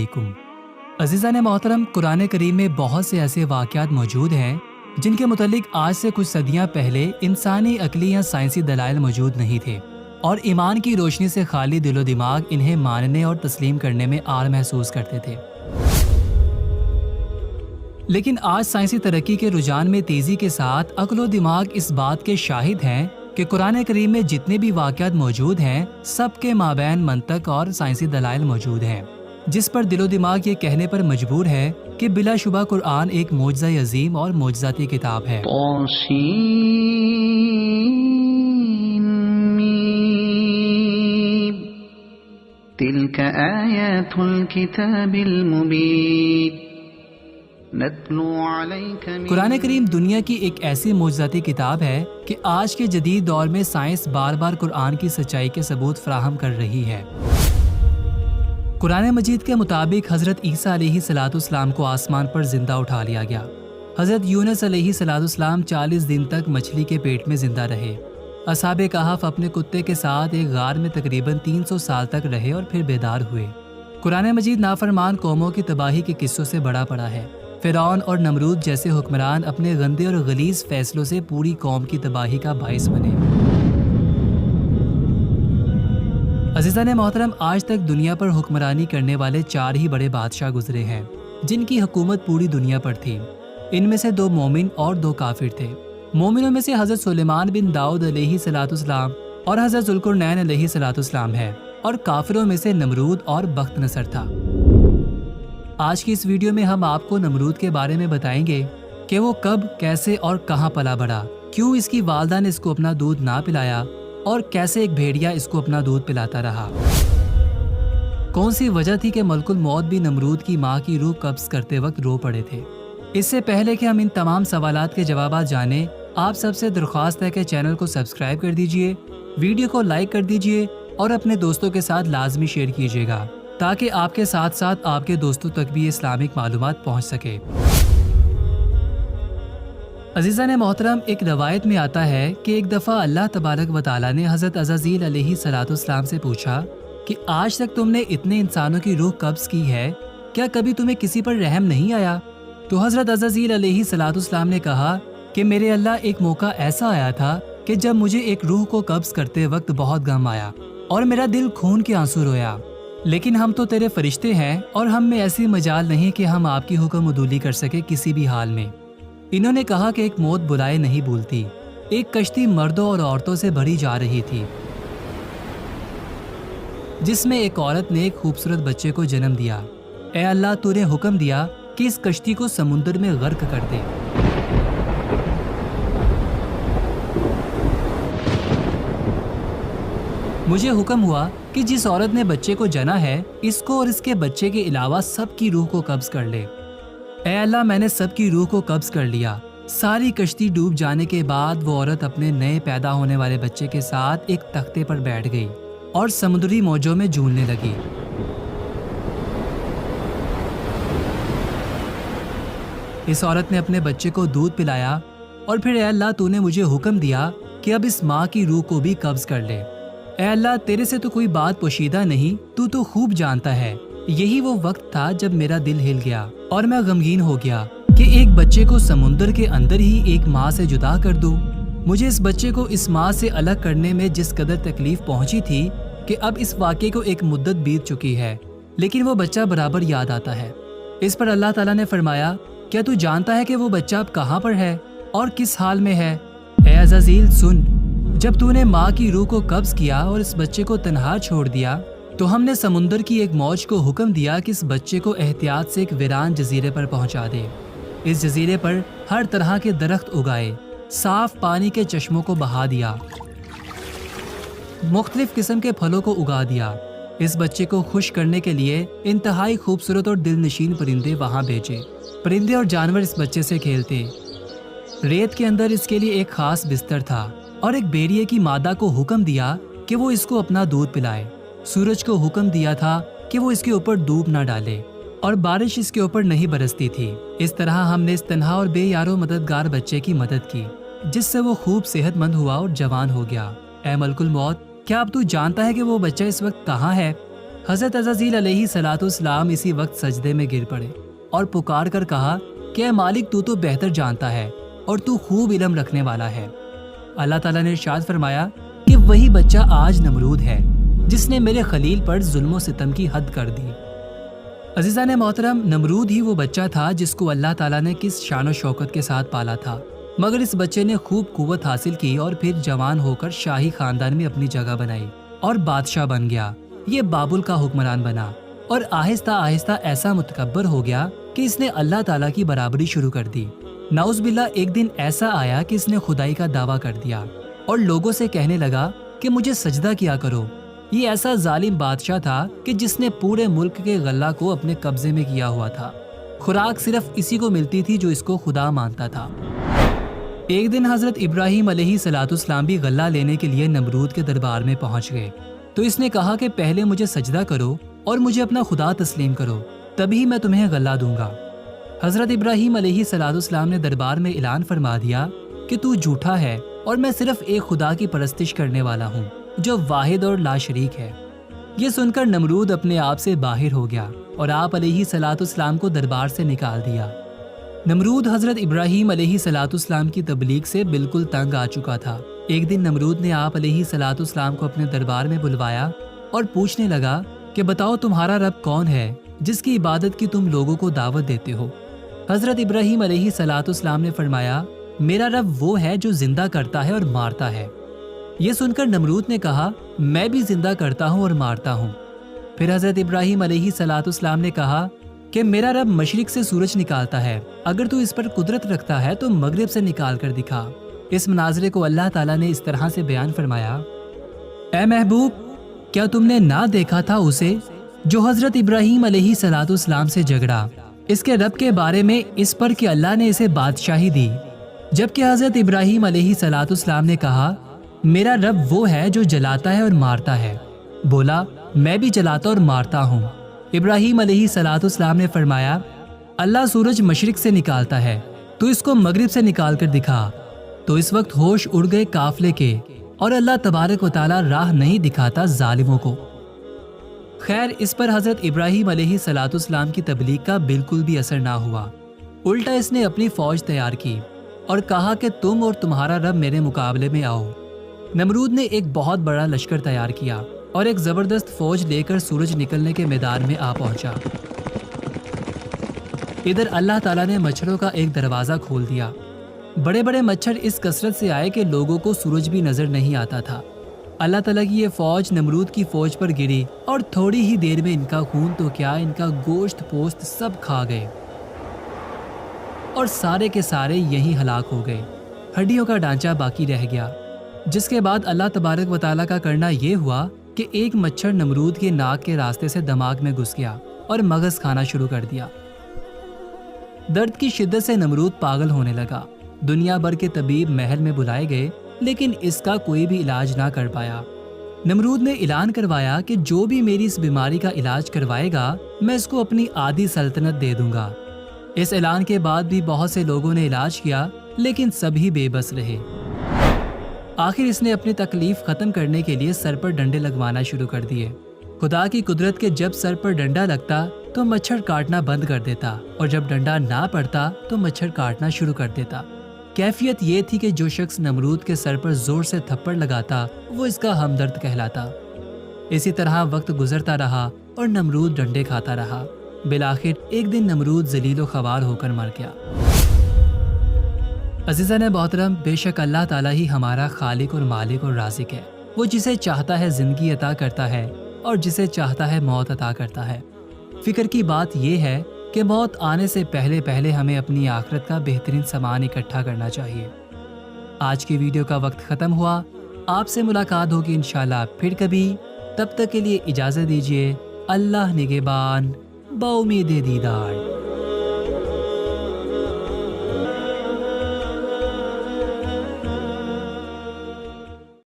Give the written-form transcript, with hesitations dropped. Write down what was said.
علیکم۔ عزیزان محترم، قرآن کریم میں بہت سے ایسے واقعات موجود ہیں جن کے متعلق آج سے کچھ صدیاں پہلے انسانی عقلی یا سائنسی دلائل موجود نہیں تھے، اور ایمان کی روشنی سے خالی دل و دماغ انہیں ماننے اور تسلیم کرنے میں آر محسوس کرتے تھے۔ لیکن آج سائنسی ترقی کے رجحان میں تیزی کے ساتھ عقل و دماغ اس بات کے شاہد ہیں کہ قرآن کریم میں جتنے بھی واقعات موجود ہیں سب کے مابین منطق اور سائنسی دلائل موجود ہیں، جس پر دل و دماغ یہ کہنے پر مجبور ہے کہ بلا شبہ قرآن ایک معجزہ عظیم اور معجزاتی کتاب ہے۔ تلك آیات الکتاب المبین قرآن کریم دنیا کی ایک ایسی معجزاتی کتاب ہے کہ آج کے جدید دور میں سائنس بار بار قرآن کی سچائی کے ثبوت فراہم کر رہی ہے۔ قرآن مجید کے مطابق حضرت عیسیٰ علیہ السلام کو آسمان پر زندہ اٹھا لیا گیا۔ حضرت یونس علیہ السلام 40 دن تک مچھلی کے پیٹ میں زندہ رہے۔ اصحاب کہف اپنے کتے کے ساتھ ایک غار میں تقریباً 300 سال تک رہے اور پھر بیدار ہوئے۔ قرآن مجید نافرمان قوموں کی تباہی کے قصوں سے بڑا پڑا ہے۔ فرعون اور نمرود جیسے حکمران اپنے گندے اور غلیظ فیصلوں سے پوری قوم کی تباہی کا باعث بنے۔ عزیزان محترم، آج تک دنیا پر حکمرانی کرنے والے 4 ہی بڑے بادشاہ گزرے ہیں جن کی حکومت پوری دنیا پر تھی۔ ان میں سے 2 مومن اور 2 کافر تھے۔ مومنوں میں سے حضرت سلیمان بن داؤد علیہ السلام اور حضرت ذوالقرنین علیہ السلام ہے، اور کافروں میں سے نمرود اور بخت نصر تھا۔ آج کی اس ویڈیو میں ہم آپ کو نمرود کے بارے میں بتائیں گے کہ وہ کب، کیسے اور کہاں پلا بڑھا، کیوں اس کی والدہ نے اس کو اپنا دودھ نہ پلایا، اور کیسے ایک بھیڑیا اس کو اپنا دودھ پلاتا رہا۔ کون سی وجہ تھی کہ ملک الموت بھی نمرود کی ماں کی روح قبض کرتے وقت رو پڑے تھے؟ اس سے پہلے کہ ہم ان تمام سوالات کے جوابات جانیں، آپ سب سے درخواست ہے کہ چینل کو سبسکرائب کر دیجئے، ویڈیو کو لائک کر دیجئے اور اپنے دوستوں کے ساتھ لازمی شیئر کیجئے گا تاکہ آپ کے ساتھ ساتھ آپ کے دوستوں تک بھی اسلامک معلومات پہنچ سکے۔ عزیزان محترم، ایک روایت میں آتا ہے کہ ایک دفعہ اللہ تبارک و تعالیٰ نے حضرت عزازیل علیہ السلام سے پوچھا کہ آج تک تم نے اتنے انسانوں کی روح قبض کی ہے، کیا کبھی تمہیں کسی پر رحم نہیں آیا؟ تو حضرت عزازیل علیہ السلام نے کہا کہ میرے اللہ، ایک موقع ایسا آیا تھا کہ جب مجھے ایک روح کو قبض کرتے وقت بہت غم آیا اور میرا دل خون کے آنسو رویا، لیکن ہم تو تیرے فرشتے ہیں اور ہم میں ایسی مجال نہیں کہ ہم آپ کی حکم عدولی کر سکے کسی بھی حال میں۔ انہوں نے کہا کہ ایک موت بلائے نہیں بھولتی۔ ایک کشتی مردوں اور عورتوں سے بھری جا رہی تھی جس میں ایک عورت نے ایک خوبصورت بچے کو جنم دیا۔ اے اللہ، تو نے حکم دیا کہ اس کشتی کو سمندر میں غرق کر دے۔ مجھے حکم ہوا کہ جس عورت نے بچے کو جنا ہے اس کو اور اس کے بچے کے علاوہ سب کی روح کو قبض کر لے۔ اے اللہ، میں نے سب کی روح کو قبض کر لیا۔ ساری کشتی ڈوب جانے کے بعد وہ عورت اپنے نئے پیدا ہونے والے بچے کے ساتھ ایک تختے پر بیٹھ گئی اور سمندری موجوں میں جھولنے لگی۔ اس عورت نے اپنے بچے کو دودھ پلایا اور پھر اے اللہ، تو نے مجھے حکم دیا کہ اب اس ماں کی روح کو بھی قبض کر لے۔ اے اللہ، تیرے سے تو کوئی بات پوشیدہ نہیں، تو خوب جانتا ہے۔ یہی وہ وقت تھا جب میرا دل ہل گیا اور میں غمگین ہو گیا کہ ایک بچے کو سمندر کے اندر ہی ایک ماں سے جدا کر دوں۔ مجھے اس بچے کو اس ماں سے الگ کرنے میں جس قدر تکلیف پہنچی تھی کہ اب اس واقعے کو ایک مدت بیت چکی ہے، لیکن وہ بچہ برابر یاد آتا ہے۔ اس پر اللہ تعالیٰ نے فرمایا، کیا تو جانتا ہے کہ وہ بچہ اب کہاں پر ہے اور کس حال میں ہے؟ اے عزازیل، سن، جب تو نے ماں کی روح کو قبض کیا اور اس بچے کو تنہا چھوڑ دیا تو ہم نے سمندر کی ایک موج کو حکم دیا کہ اس بچے کو احتیاط سے ایک ویران جزیرے پر پہنچا دے۔ اس جزیرے پر ہر طرح کے درخت اگائے، صاف پانی کے چشموں کو بہا دیا، مختلف قسم کے پھلوں کو اگا دیا۔ اس بچے کو خوش کرنے کے لیے انتہائی خوبصورت اور دل نشین پرندے وہاں بھیجے۔ پرندے اور جانور اس بچے سے کھیلتے۔ ریت کے اندر اس کے لیے ایک خاص بستر تھا اور ایک بھیڑیے کی مادہ کو حکم دیا کہ وہ اس کو اپنا دودھ پلائے۔ سورج کو حکم دیا تھا کہ وہ اس کے اوپر ڈوب نہ ڈالے اور بارش اس کے اوپر نہیں برستی تھی۔ اس طرح ہم نے اس تنہا اور بے یارو مددگار بچے کی مدد کی، جس سے وہ خوب صحت مند ہوا اور جوان ہو گیا۔ اے ملک الموت، کیا اب تو جانتا ہے کہ وہ بچہ اس وقت کہاں ہے؟ حضرت عزازیل علیہ صلاۃ والسلام اسی وقت سجدے میں گر پڑے اور پکار کر کہا کہ اے مالک تو بہتر جانتا ہے اور تو خوب علم رکھنے والا ہے۔ اللہ تعالیٰ نے ارشاد فرمایا کہ وہی بچہ آج نمرود ہے جس نے میرے خلیل پر ظلم و ستم کی حد کر دی۔ عزیزان محترم، نمرود ہی وہ بچہ تھا جس کو اللہ تعالیٰ نے کس شان و شوکت کے ساتھ پالا تھا، مگر اس بچے نے خوب قوت حاصل کی اور پھر جوان ہو کر شاہی خاندان میں اپنی جگہ بنائی اور بادشاہ بن گیا۔ یہ بابل کا حکمران بنا اور آہستہ آہستہ ایسا متکبر ہو گیا کہ اس نے اللہ تعالیٰ کی برابری شروع کر دی۔ نعوذ باللہ، ایک دن ایسا آیا کہ اس نے خدائی کا دعویٰ کر دیا اور لوگوں سے کہنے لگا کہ مجھے سجدہ کیا کرو۔ یہ ایسا ظالم بادشاہ تھا کہ جس نے پورے ملک کے غلہ کو اپنے قبضے میں کیا ہوا تھا۔ خوراک صرف اسی کو ملتی تھی جو اس کو خدا مانتا تھا۔ ایک دن حضرت ابراہیم علیہ صلاۃ والسلام بھی غلہ لینے کے لیے نمرود کے دربار میں پہنچ گئے، تو اس نے کہا کہ پہلے مجھے سجدہ کرو اور مجھے اپنا خدا تسلیم کرو، تبھی میں تمہیں غلہ دوں گا۔ حضرت ابراہیم علیہ صلاۃ والسلام نے دربار میں اعلان فرما دیا کہ تو جھوٹا ہے اور میں صرف ایک خدا کی پرستش کرنے والا ہوں جو واحد اور لا شریک ہے۔ یہ سن کر نمرود اپنے آپ سے باہر ہو گیا اور آپ علیہ صلاۃ والسلام کو دربار سے نکال دیا۔ نمرود حضرت ابراہیم علیہ صلاۃ والسلام کی تبلیغ سے بالکل تنگ آ چکا تھا۔ ایک دن نمرود نے آپ علیہ صلاۃ والسلام کو اپنے دربار میں بلوایا اور پوچھنے لگا کہ بتاؤ تمہارا رب کون ہے جس کی عبادت کی تم لوگوں کو دعوت دیتے ہو؟ حضرت ابراہیم علیہ صلاۃ والسلام نے فرمایا میرا رب وہ ہے جو زندہ کرتا ہے اور مارتا ہے۔ یہ سن کر نمرود نے کہا میں بھی زندہ کرتا ہوں اور مارتا ہوں۔ پھر حضرت ابراہیم علیہ صلاۃ والسلام نے کہا کہ میرا رب مشرق سے سورج نکالتا ہے، اگر تو اس پر قدرت رکھتا ہے تو مغرب سے نکال کر دکھا۔ اس مناظرے کو اللہ تعالیٰ نے اس طرح سے بیان فرمایا، اے محبوب، کیا تم نے نہ دیکھا تھا اسے جو حضرت ابراہیم علیہ صلاۃ والسلام سے جھگڑا اس کے رب کے بارے میں، اس پر کہ اللہ نے اسے بادشاہی دی، جبکہ حضرت ابراہیم علیہ صلاۃ والسلام نے کہا میرا رب وہ ہے جو جلاتا ہے اور مارتا ہے۔ بولا میں بھی جلاتا اور مارتا ہوں۔ ابراہیم علیہ صلاۃ والسلام نے فرمایا اللہ سورج مشرق سے نکالتا ہے، تو اس کو مغرب سے نکال کر دکھا۔ تو اس وقت ہوش اڑ گئے قافلے کے اور اللہ تبارک و تعالیٰ راہ نہیں دکھاتا ظالموں کو۔ خیر، اس پر حضرت ابراہیم علیہ صلاۃ والسلام کی تبلیغ کا بالکل بھی اثر نہ ہوا۔ الٹا اس نے اپنی فوج تیار کی اور کہا کہ تم اور تمہارا رب میرے مقابلے میں آؤ۔ نمرود نے ایک بہت بڑا لشکر تیار کیا اور ایک زبردست فوج لے کر سورج نکلنے کے میدان میں آ پہنچا۔ ادھر اللہ تعالیٰ نے مچھروں کا ایک دروازہ کھول دیا۔ بڑے بڑے مچھر اس کثرت سے آئے کہ لوگوں کو سورج بھی نظر نہیں آتا تھا۔ اللہ تعالیٰ کی یہ فوج نمرود کی فوج پر گری اور تھوڑی ہی دیر میں ان کا خون تو کیا، ان کا گوشت پوست سب کھا گئے اور سارے کے سارے یہیں ہلاک ہو گئے۔ ہڈیوں کا ڈھانچہ باقی رہ گیا۔ جس کے بعد اللہ تبارک و تعالیٰ کا کرنا یہ ہوا کہ ایک مچھر نمرود کے ناک کے راستے سے دماغ میں گھس گیا اور مغز کھانا شروع کر دیا۔ درد کی شدت سے نمرود پاگل ہونے لگا۔ دنیا بھر کے طبیب محل میں بلائے گئے لیکن اس کا کوئی بھی علاج نہ کر پایا۔ نمرود نے اعلان کروایا کہ جو بھی میری اس بیماری کا علاج کروائے گا میں اس کو اپنی آدھی سلطنت دے دوں گا۔ اس اعلان کے بعد بھی بہت سے لوگوں نے علاج کیا لیکن سبھی بے بس رہے۔ آخر اس نے اپنی تکلیف ختم کرنے کے لیے سر پر ڈنڈے لگوانا شروع کر دیے۔ خدا کی قدرت کے جب سر پر ڈنڈا لگتا تو مچھر کاٹنا بند کر دیتا اور جب ڈنڈا نہ پڑتا تو مچھر کاٹنا شروع کر دیتا۔ کیفیت یہ تھی کہ جو شخص نمرود کے سر پر زور سے تھپڑ لگاتا وہ اس کا ہمدرد کہلاتا۔ اسی طرح وقت گزرتا رہا اور نمرود ڈنڈے کھاتا رہا۔ بالآخر ایک دن نمرود ذلیل و خوار ہو کر مر گیا۔ عزیزان محترم، بے شک اللہ تعالیٰ ہی ہمارا خالق اور مالک اور رازق ہے۔ وہ جسے چاہتا ہے زندگی عطا کرتا ہے اور جسے چاہتا ہے موت عطا کرتا ہے۔ فکر کی بات یہ ہے کہ موت آنے سے پہلے پہلے ہمیں اپنی آخرت کا بہترین سامان اکٹھا کرنا چاہیے۔ آج کی ویڈیو کا وقت ختم ہوا۔ آپ سے ملاقات ہوگی انشاءاللہ پھر کبھی۔ تب تک کے لیے اجازت دیجیے۔ اللہ نگہبان، بامید دیدار۔